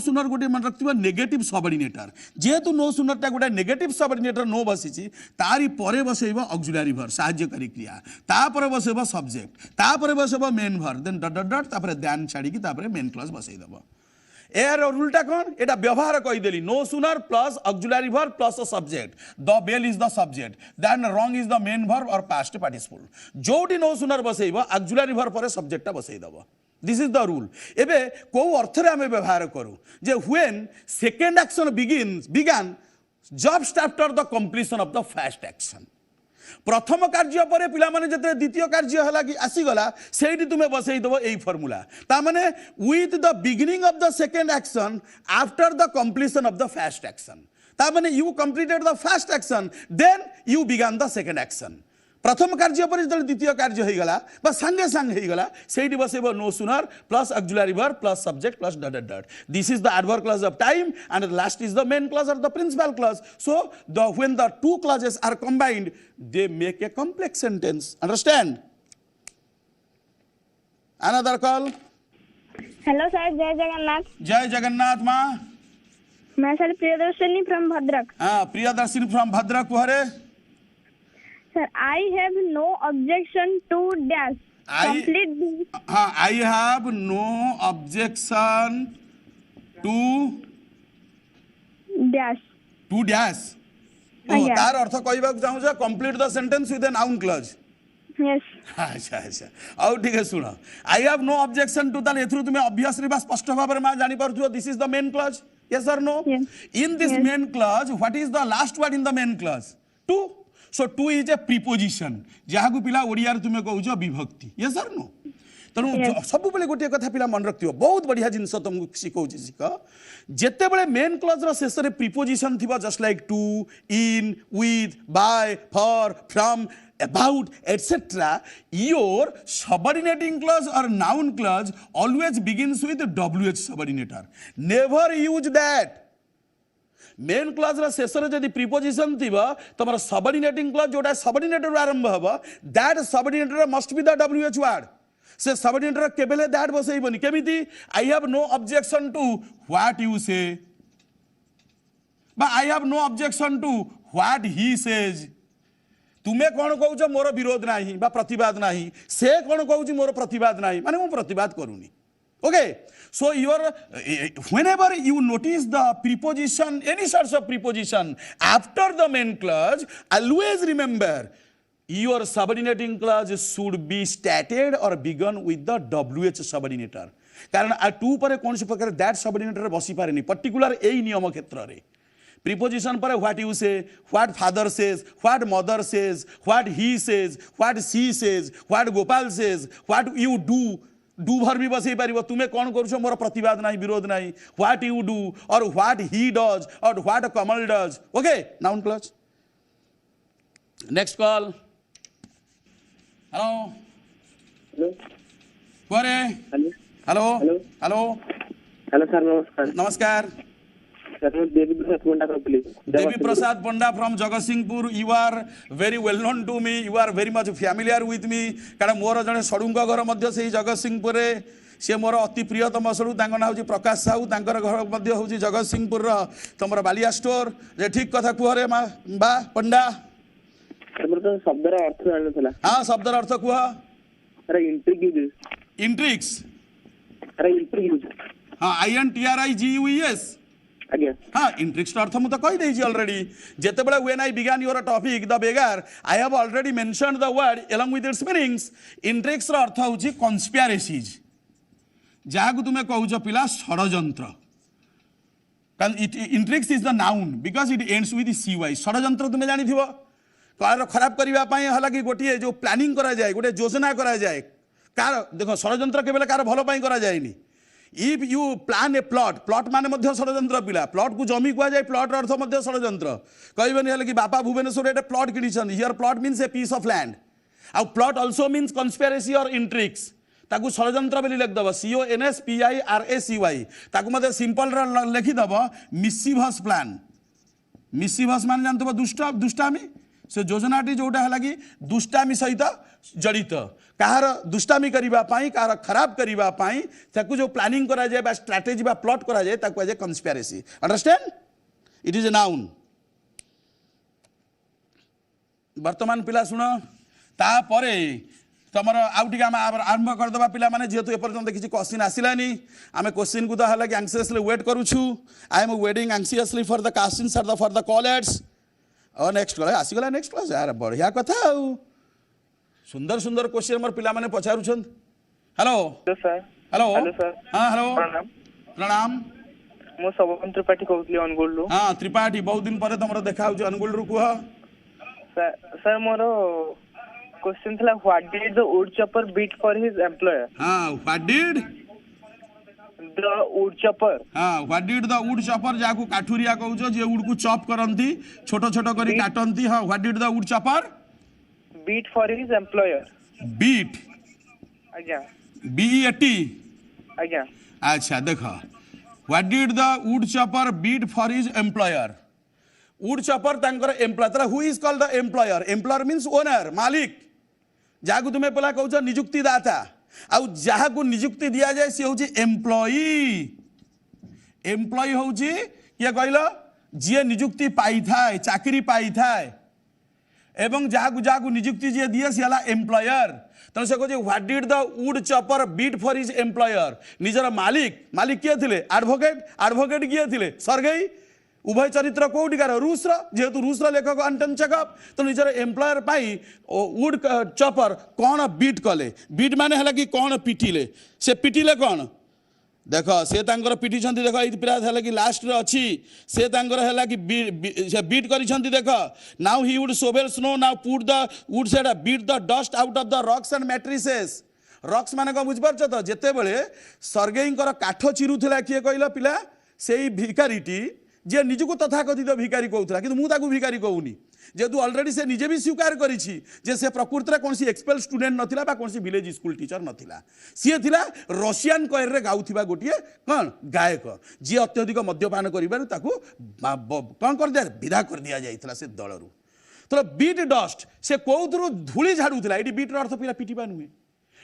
सुनर गोटे मन रखिबा नेगेटिव सबऑर्डिनेटर जेहेतु नो सुनर टा गोटे नेगेटिव सबऑर्डिनेटर नो बसिछि तारी परे बसैब ऑक्सिलरी वर्ब सहायकारी क्रिया तापर बसैब सब्जेक्ट तापर बसैब main verb then dot dot dot तापर दैन छाड़ी की तापर मेन क्लॉज बसै दबो एयर रूलटा कौन एटा व्यवहार कहि देली no sooner plus auxiliary verb plus subject the bell is the subject then rung is the main verb or past participle जोटी नो सुनर बसैब ऑक्सिलरी वर्ब पर सब्जेक्ट बसै दबो. This is the rule. एबे को अर्थ रे हमें व्यवहार करू जे when second action began just after the completion of the first action. प्रथम कार्य पर पिला माने जते द्वितीय कार्य हला कि आसी गला सेठी तुमे बसै दबो एई फार्मूला ता माने with the beginning of the second action after the completion of the first action ता माने you completed the first action then you began the second action. प्रथम कार्य पर जो द्वितीय कार्य हो गला बा संगे संगे हो गला सेठी बसेबो no sooner plus auxiliary verb plus subject plus dot dot dot. This is the adverb clause of time and the last is the main clause or the principal clause. So the when the two clauses are combined they make a complex sentence. Understand? Another call. Hello sir, जय जगन्नाथ. जय जगन्नाथ माँ. मैं sir Priyadarshini from Bhadrak. हाँ Priyadarshini from Bhadrak कुहरे. Sir, I have no objection to dash. Complete the. हाँ I have no objection to dash. to dash. तार अर्थ कहबा चाहू complete the sentence with a noun clause. Yes. अच्छा अच्छा आउ ठीक है सुन I have no objection to ताल एथरु तुमे ऑब्वियसली बा स्पष्ट भाव रे मा जानि परथु this is the main clause. Yes or no. In this main clause what is the last word in the main clause to. So to is a preposition जहाँ को पिला ओडिया रे तुमे कहउछ विभक्ति. Yes or no. तेणु सब बेले गोटे कथा पिला मन रखियो बहुत बढ़िया जिनस तुमको शिखौछि शिख जेते बेले मेन क्लॉज रो शेष रे प्रीपोजिशन थिबा just like to in with by for from about etc your subordinating clause or noun clause always begins with wh subordinator. Never use that. Main clause रा शेष रे जदी प्रीपोजिशन थिबा तमरा सबऑर्डिनेटिंग क्लॉज जोटा सबऑर्डिनेटर रो आरंभ हबा that subordinator must be the wh word. से सबऑर्डिनेटर केबेले दैट बसैबनी केमिति I have no objection to what you say बा I have no objection to what he says. तुमे कौन कहूछ मोर विरोध नाही बा प्रतिवाद नाही से कौन कहूछ मोर प्रतिवाद नाही माने मो प्रतिवाद करूनी. Okay so your whenever you notice the preposition any sorts of preposition after the main clause always remember your subordinating clause should be stated or begun with the wh subordinator. कारण आ टू पर कौन से प्रकार that सबऑर्डिनेटर बसी पारेनी particular एई नियम क्षेत्र रे. Preposition पर व्हाट यू से what father says what mother says what he says what she says what Gopal says what you do भर भी बसई पारिबो. तुमे कौन करूछ मोर प्रतिवाद नाही विरोध नाही what you do or what he does or what Kamal does. Okay noun clause. Next call. Hello कोरे. Hello hello hello sir नमस्कार. नमस्कार. Devi Prasad Panda Devi Prasad Panda from Jagatsinghpur. You are very well known to me. You are very much familiar with me कारण मोर जड़े सड़ुंग घर मध्य से जगतसिंहपुर सी मोर अति प्रियतम सड़ु तांको ना होची प्रकाश साहू तांकर घर मध्य होची जगतसिंहपुर तुमर बालिया स्टोर. जे ठीक कथा कुह रे बा पंडा. शब्दर अर्थ जानला. हाँ शब्दर अर्थ कुह. अरे इंट्रिग्यूज. इंट्रिक्स. अरे इंट्रिग्यूज. हाँ INTRIGUES. हाँ इंट्रिक्स अर्थ मुझे कही देछि ऑलरेडी जेते बेले when I began your topic the beggar I have already mentioned the word along with its meanings. Intrigues रो अर्थ होछि कॉन्स्पिरेसीज जहाँ को तुमे कहूछ पिला षडयंत्र. Intrigues is the noun because it ends with CY. षडयंत्र तुमे जानि थिबो कार खराब करबा पई हला कि गोटिए जो प्लानिंग करा जाए गोटे योजना करा जाए कार देखो षडयंत्र केबेले कार भलो पई करा जाएनी if you plan a plot माने मध्य षड्यंत्र पिला प्लॉट को जमी कुआ जाए प्लॉट अर्थ मध्य षड्यंत्र कहबेनी हेले कि बापा भुवनेश्वर एटा प्लॉट किनिछन here plot means a piece of land आउ plot also means conspiracy or intrigues ताकू षड्यंत्र बोली लिखिदेव CONSPIRACY ताकू मते सिंपल लिखिदेव मिसिभस प्लान मिसिभस मान जानते दुष्टामी से योजनाटी जोटा है कि दुष्टामी सहित जड़ित कहार दुष्टामी करने कहार खराब करने जो प्लानिंग करा जाए स्ट्रैटेजी बा प्लॉट करा जाए ताकू as a conspiracy understand it is a noun वर्तमान पिला शुण तापरे तुम आउ टे आरंभ करदे पिला माने जेहेतु एपर्यंत किसी क्वेश्चन आसलानी आम क्वेश्चन को तो है कि एंक्सियसली वेट करुछु I am waiting anxiously for the questions for the college or next class आसीगला नेक्स्ट क्लास यार बढ़िया कथा सुंदर सुंदर क्वेश्चन मोर पिला माने पचारुछन hello sir hello hello sir हां हेलो प्रणाम प्रणाम मो सबन त्रिपाठी कहउतली अनुगुल रु हां त्रिपाठी बहुत दिन परे तमरो देखा हो अनुगुल रु कुह सर मोर क्वेश्चन थला what did the wood chopper beat for his employer हां what did the wood chopper हां what did the wood chopper जाकू काठुरिया कहउछो जे वुड को चॉप करंती छोटो छोटो करी काटंती हां what did the wood chopper beat for his employer beat आज्ञा BEAT आज्ञा अच्छा देखो what did the wood chopper beat for his employer wood chopper तांकर employer who is called the employer means owner मालिक जाकू तुमे पला कहउछ नियुक्ति दाता आउ जहा को नियुक्ति दिया जाए सी होची एम्प्लॉई होची किया कहलो जे नियुक्ति पाई थाए चाकरी पाई थाए एवं जहा को नियुक्ति जे दिए सी हला एम्प्लॉयर तने से कहजे what did the wood chopper beat for his employer निजर मालिक किए थिले एडवोकेट किए थिले सर्गेई उभय चरित्र कौटिकार रूस जेहेतु रूस लेखक एंटन चेकअप तो निजर एम्प्लॉयर पाई वुड चॉपर कौन बीट कले बीट माने हला कि कौन पिटिले से पिटिले कौन देख से तांकर पिटी देख ये पिला है कि लास्ट अच्छी से तांकर है कि बीट करिसेंती देख now he would shovel snow now put the wood said beat the dust out of the rocks and mattresses rocks माने कौन बुझ पारछ तो जेतेबेले सर्गेईंकर काठ चिरुथिला किए कहला पिला सेई भिकारीटी जे निजको तथाकथित भिकारी कहूला कि मुझे भिकारी कहूनी जेहेतु अलरेडी से निजे भी स्वीकार करिछि जे से प्रकृति में कौन एक्सपेल स्टूडेंट नथिला बा कौन विलेज स्कूल टीचर नथिला सी थिला रशियन कयर रे गाउथिबा गोटिए कौन गायक जी अत्यधिक मद्यपान करिबार ताकू कौन कर दिया विदा कर दिया जाइथिला से दलरू तो बीट डस्ट से कौथुरु धूली झाड़ूला ये बीटर अर्थ पिला पिटिबा नुहे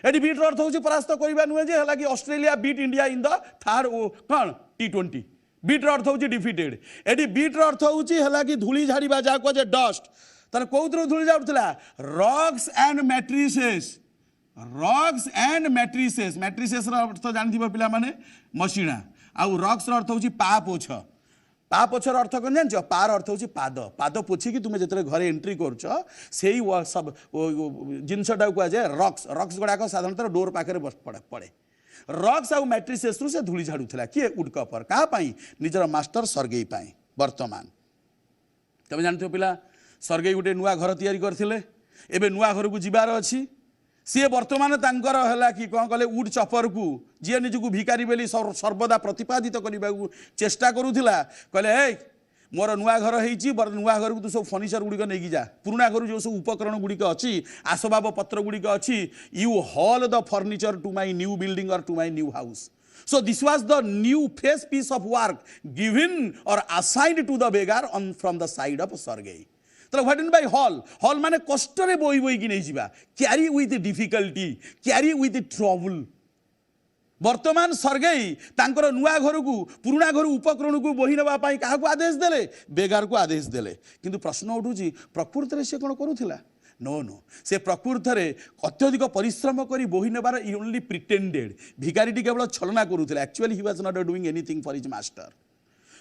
ये बीटर अर्थ हूँ परास्त करवा नुहे जे हला कि Australia beat India in the third कौन T20 बीटर अर्थ हूँ डिफिटेड एटी बीटर अर्थ हूँ कि धूली झाड़ा जहाँ कहे डस्ट तार कौन धूली झाड़ूला रॉक्स एंड मैट्रिसेस मैट्रिसेस अर्थ जानी पिला माने मशीना आउ रॉक्स अर्थ हूँ पा पोछर अर्थ कौन जान पार अर्थ हूँ पाद पोछिकी तुम जो घरे एंट्री कर सब जिनटा कहुए रॉक्स गुड़ाक साधारणतः डोर पाखे पड़े रॉक्स आउ मैट्रिसेस से धूली झाड़ूला किए वुडकपर क्या निजर मास्टर सर्गेई वर्तमान तुम जानते पिला सर्गेई गोटे नुआ घर तैयारी करथिले एबे नुआ घर को जीवार अच्छी सी वर्तमान तांकर है कि कौन कले वुड चॉपर को जी निजक भिकारी बेली सर्वदा प्रतिपादित करने चेष्टा करूला कहले मोर नुआ घर होती नुआ घर को तू सब फर्निचर गुड़िक नहीं जा पुराना घर जो सब उपकरण गुड़िक अच्छी आसबाब पत्र गुड़िक अच्छी you haul the furniture to my new building or to my new house so this was the new face piece of work given or assigned to the beggar on from the side of Sergei तो what in by haul माने कष्टरे बोई बोई की नहीं जीवा carry with difficulty carry with trouble वर्तमान Sergei तांकर नुआ घर को पुराना घर उपकरण को बोही नापी क्या आदेश देले बेगार को आदेश देले किंतु प्रश्न उठू प्रकृति में सी कौन करूला नो से प्रकृति में अत्यधिक परिश्रम कर बोही नेबार ओनली प्रिटेंडेड भिकारी केवल छलना करूला actually he was not doing anything for his master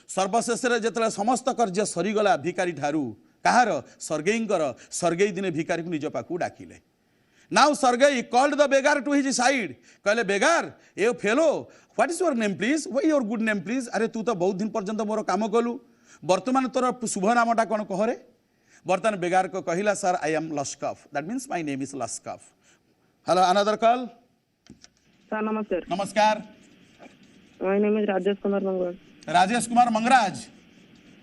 सर्वशेष जो समस्त कार्य सरीगला भिकारी ठारू कहार सर्गेई दिने भिकारी को निज पाखु डाकिले now Sergei called the beggar to his side कहले beggar a fellow what is your name please what your good name please अरे तू तो बहुत दिन पर्यंत मोर काम कलु वर्तमान तोर शुभ नामटा कौन कहरे वर्तमान बेगार को कहला sir I am Lushkoff that means my name is Lushkoff hello another call sir नमस्कार नमस्कार My name is Rajesh Kumar Mangwal. Rajesh Kumar Mangaraj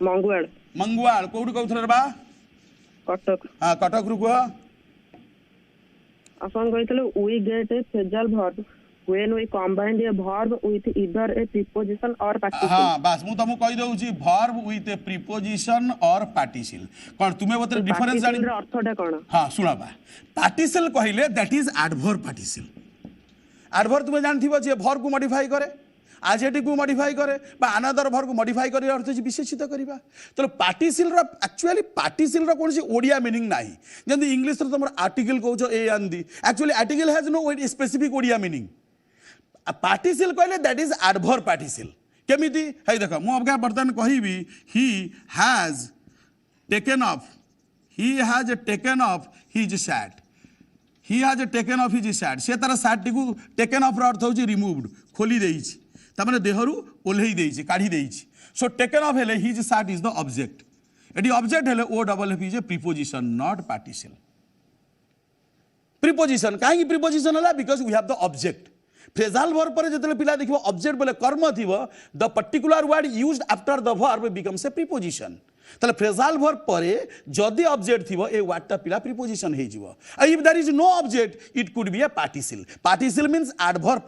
Mangwal, मंगुआल कोउठ कहउथले बा Katak. हां कटक रु कह Asan कहतले we get a phrasal verb when we combine a verb with either a preposition or particle. हाँ बस मु तुमको कहि दउची verb with a preposition or participle कोन तुमे बतर डिफरेंस जानि Participle ର ଅର୍ଥଟା କଣ? हाँ सुना बा participle कहिले that is adverb participle adverb तुमे जानथिबो जे verb को मॉडिफाई करे adjective को मॉडिफाई करे बा अनदर verb को मॉडिफाई करे अर्थ जे विशेषित करबा तो participle रो एक्चुअली participle रो कोनसी ओडिया मीनिंग नाही जंदी इंग्लिश रो तमर आर्टिकल कहउछो ए आंदी actually article has no specific Odia meaning participle कहले दैट इज एडवर्ब पार्टिसिल केमिति है देखो मु अब बर्तन कहिबी he has taken off his shirt he has taken off his shirt से तार शर्ट टी को टेकन ऑफ रो अर्थ होची रिमूव्ड खोली देइछि ता माने देहरु ओल्हेई देइछि काढी देइछि सो टेकन ऑफ हेले his shirt is the object एडी ऑब्जेक्ट हेले O double F is a preposition not particle preposition काहे प्रीपोजिशन हला because we have the object phrasal verb पर जतले पिला देखिबो ऑब्जेक्ट बोले कर्म थिबो the particular word used after the verb becomes a preposition तले फ्रेजाल वर्ब परे जदी ऑब्जेक्ट थिबो ए वर्डटा पिला प्रीपोजिशन हे जिवो if there is no object it could be a particle means adverb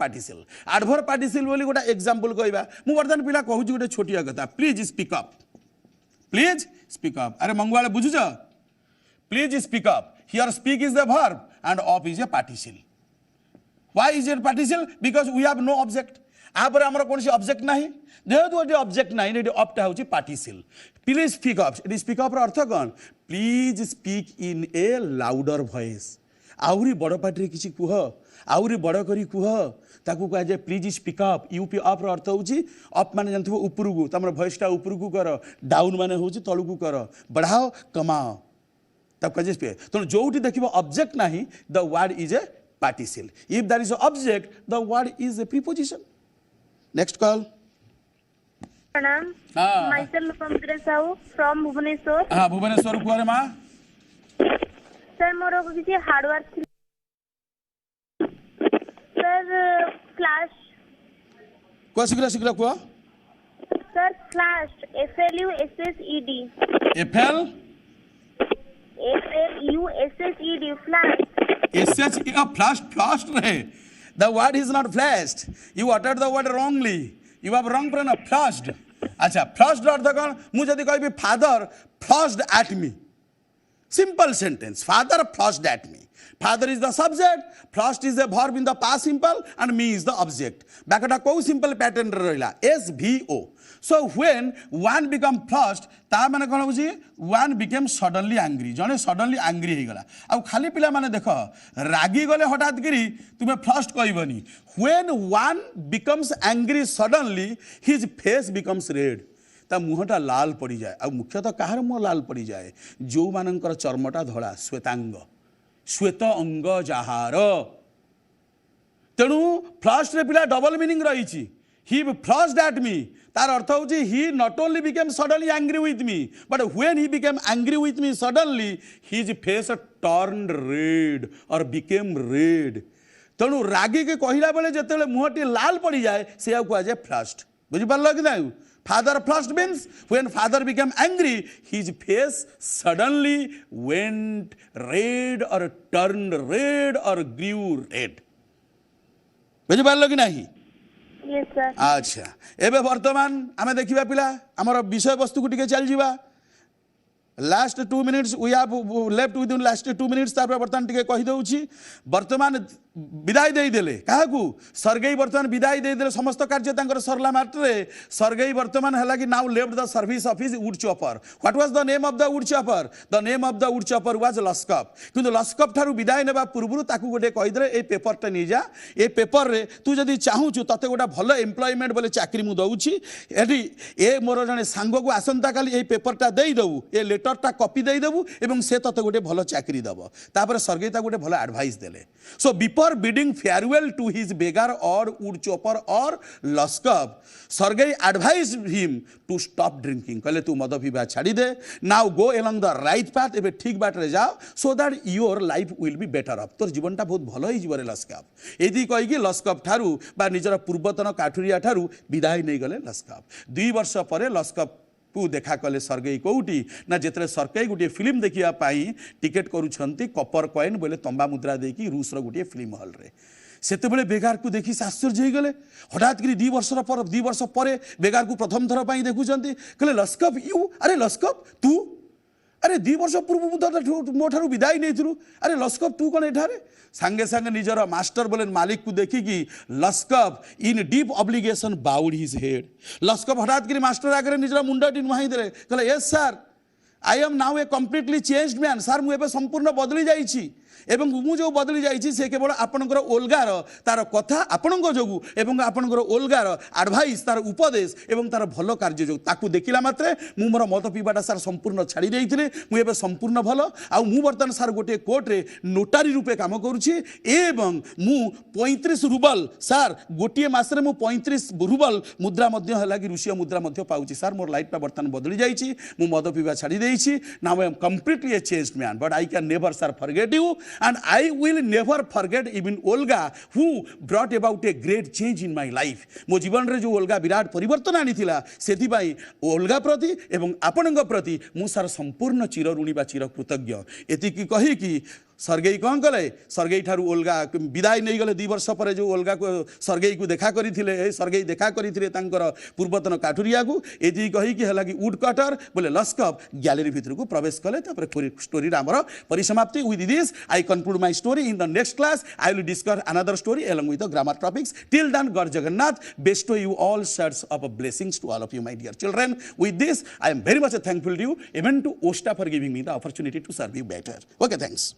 particle बोली गोटा एग्जांपल कहबा मु वर्तमान पिला कहू गोटे छोटिया कथा प्लीज स्पीक अप अरे मंगवाले बुझुछ please speak up here speak is the verb and up is a particle Why is it participle? Because we have no object. आपर हमर कोनसी ऑब्जेक्ट नाही जेहेतु एटी ऑब्जेक्ट नाही एटी ऑप्टा होची पार्टिसिल प्लीज स्पीक अप एटी स्पीक अप रो अर्थ कोन please speak in a louder voice आउरी बड़ पार्टी किछि कुह आउरी बड़ करी कुह ताकू कह जे please speak up U P up रो अर्थ होची अप माने जानथिबो उपरगु तमर वॉइसटा उपरगु कर डाउन माने होची तळगु कर बढ़ाओ कमाओ तब कह जे तो जोउटी देखिबो ऑब्जेक्ट नाही the word is a participle. If there is an object, the word is a preposition. Next call. Pranam. Myself Pamitra Sahu from Bhubaneswar. Bhubaneswar kuare ma. Sir, moro kisi hard work. Sir, flash. Ko sikra ko? Sir, flash. FLUSSED. FLUSSED. Flash. Flashed रहे. The word is not flashed. You uttered the word wrongly. You have wrong pronoun. Flashed. अच्छा flashed अर्थ कौन मुझे यदि कहबी father flashed at me. Simple sentence. Father flashed at me. Father is the subject. Flashed is a verb in the past simple and me is the object. Backata को simple pattern रहिला. SVO. So when one become flushed ता माने कोन बुझी one became suddenly angry जने suddenly angry हे गला आ खाली पिला माने देखो रागी गले हठात गिरी तुमे flushed कहबनी when one becomes angry suddenly his face becomes red ता मुहटा लाल पड़ी जाए आ मुख्यतः काहर मुह लाल पड़ी जाए जो मानकर चर्मटा धळा श्वेत अंग जाहार तेणु flushed रे पिला डबल मीनिंग रहिछि he flushed at me तार अर्थ होची he not only became suddenly angry with me but when he became angry with me suddenly his face turned red or became red तेणु रागी के कहिला बेले जेतेले मुहटी लाल पड़ी जाए से आ कुआ जाए flushed बुझि पारलो कि नाही father flushed means when father became angry his face suddenly went red or turned red or grew red बुझि पारलो कि नाही Yes, sir. अच्छा एबे वर्तमान आमे देखिबा पिला हमर विषय वस्तु को टिके चल जीवा last 2 minutes we have left within last 2 minutes तार वर्तमान टिके कहि दउची वर्तमान विदाई देई देले काहाकू सरगई वर्तमान विदाई देई देले समस्त कार्य तांकर सरला मात्रे सरगई वर्तमान हला कि now left the service of his wood chopper what was the name of the wood chopper the name of the wood chopper was Lushkoff किंतु लस्कप थारु विदाई नेबा पूर्वरु ताकू गोटे कहि देले ए पेपरटा नि जा ए पेपर रे तू जदी चाहू छु तते गोटा भलो एम्प्लॉयमेंट बोले चाकरी मु दउची एठी ए मोर जने सांग को आसंता काली ए पेपरटा देई दउ ए लेटरटा कॉपी देई देबु एवं से तते गोटे भलो चाकरी दबो तापर सरगई ता गोटे भलो एडवाइस देले सो before bidding farewell to his beggar or woodchopper or Luskov, Sergei advised him to stop drinking. कहले तू मद पीवा छाड़ी दे. Now go along the right path. एबे ठीक बाट रे जाओ so that your life will be better up. तोर जीवनटा बहुत भलो होई जीवरे लस्कव. एदी कहि कि लस्कव ठारू बा निजर पूर्वतन काठुरिया ठारू विदाई नै गले लस्कव. 2 वर्ष परे लस्कव को देखा कले सर्गेई कोउटी ना जेतरे सर्गेई गोटे फिल्म देखिया पाई टिकेट करूछंती कपर कॉइन बोले तंबा मुद्रा देकी रूस रो गोटे फिल्म हॉल रे सेतेबेले बेगार को देखि आश्चर्य हो गले. हठात करी 2 वर्ष पर बेगार को प्रथम थर पाई देखुछंती कहले लस्कव यू अरे लस्कव तू अरे 2 वर्ष पूर्व मो ठारू विदाई नहीं. अरे लस्कव तू कौन एठारे सांगे सांगे निजर मास्टर बोले मालिक को देखिकी Lushkoff in deep obligation bowed his head. Lushkoff हठात करी मास्टर आगे निजर मुंडटी नुहाई देले कहले yes sir I am now a completely changed man. Sir मुझे संपूर्ण बदली जाइछि एवं मु जो बदली जाइछि से केवल आपनकर ओल्गार तार कथा आपनक जोगु एवं आपनकर ओल्गार एडवाइस तार उपदेश एवं तार भलो कार्य जो ताकू देखिला मात्रे मु मोर मद पीबाटा सर संपूर्ण छाड़ी देइथिले. मु एबे संपूर्ण भलो आ मु वर्तमान सर गोटे कोर्ट रे नोटारी रूपे काम करूछि एवं मु 35 रूबल सर गोटे मास रे मु 35 रूबल मुद्रा मध्य हला कि रूसिया मुद्रा मध्य पाउछि. सर मोर लाइफ वर्तमान बदली जाइछि. मु मद पीबा छाड़ी देइछि. Now I am completely a changed man but I can never sir forget you and I will never forget even Olga who brought about a great change in my life. मो जीवन रे जो ओल्गा विराट परिवर्तन आनी थिला सेथि by Olga प्रति एवं आपनक प्रति मु सार संपूर्ण चिर ऋणी बा चिर कृतज्ञ. एति की कहि कि सर्गेई कौन कले सर्गेई ठारू ओल्गा विदाई नहीं गले 2 वर्ष पर जो ओल्गा को सर्गेई को देखा करी सर्गेई देखा करी पूर्वतन काठुरिया को एति कही कि हला कि वुड कटर बोले लस्कव गैलरी भीतर को प्रवेश कले. तापर स्टोरी आमर परिसमाप्ति. With this I conclude my story. In the next class I will discuss another story along with the grammar topics. Till then, God Jagannath bestow you all sorts of blessings to all of you, my dear children. With this, I am very much thankful to you, even to OSTA for giving me the opportunity to serve you better. Okay, thanks.